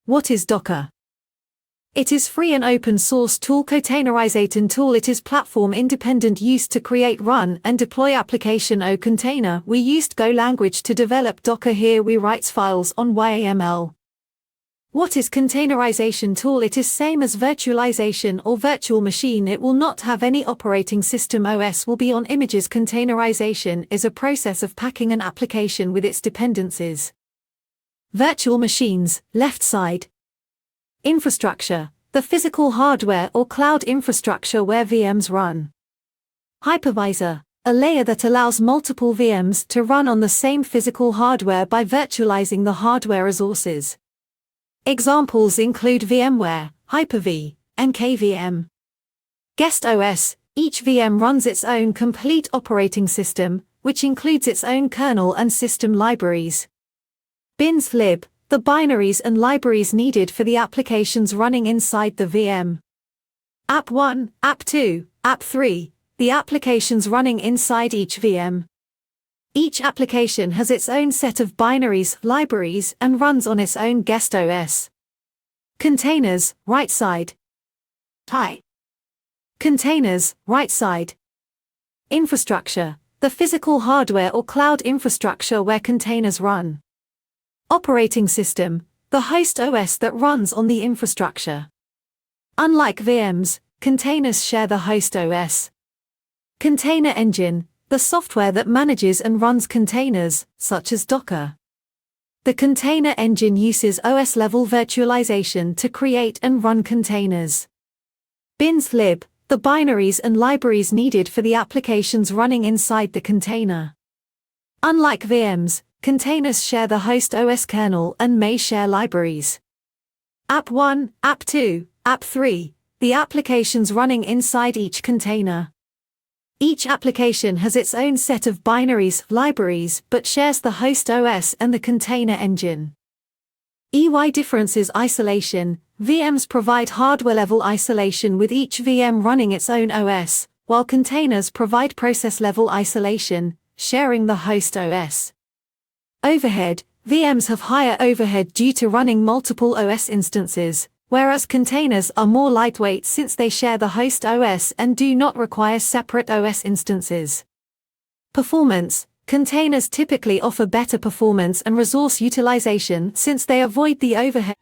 What is Docker? It is free and open source tool containerization tool. It is platform independent used to create, run, and deploy application o container. We used Go language to develop Docker. Here we writes files on YAML. What is containerization tool? It is same as virtualization or virtual machine. It will not have any operating system. OS will be on images. Containerization is a process of packing an application with its dependencies. Virtual machines, left side. Infrastructure, the physical hardware or cloud infrastructure where VMs run. Hypervisor, a layer that allows multiple VMs to run on the same physical hardware by virtualizing the hardware resources. Examples include VMware, Hyper-V, and KVM. Guest OS, each VM runs its own complete operating system, which includes its own kernel and system libraries. Bins lib, the binaries and libraries needed for the applications running inside the VM. App 1, App 2, App 3, the applications running inside each VM. Each application has its own set of binaries, libraries, and runs on its own guest OS. Containers, right side. Type. Containers, right side. Infrastructure, the physical hardware or cloud infrastructure where containers run. Operating system, the host OS that runs on the infrastructure. Unlike VMs, containers share the host OS. Container engine, the software that manages and runs containers, such as Docker. The container engine uses OS-level virtualization to create and run containers. Bins lib, the binaries and libraries needed for the applications running inside the container. Unlike VMs, containers share the host OS kernel and may share libraries. App 1, App 2, App 3, the applications running inside each container. Each application has its own set of binaries, libraries, but shares the host OS and the container engine. EY differences isolation, VMs provide hardware-level isolation with each VM running its own OS, while containers provide process-level isolation, sharing the host OS. Overhead, VMs have higher overhead due to running multiple OS instances, whereas containers are more lightweight since they share the host OS and do not require separate OS instances. Performance, containers typically offer better performance and resource utilization since they avoid the overhead.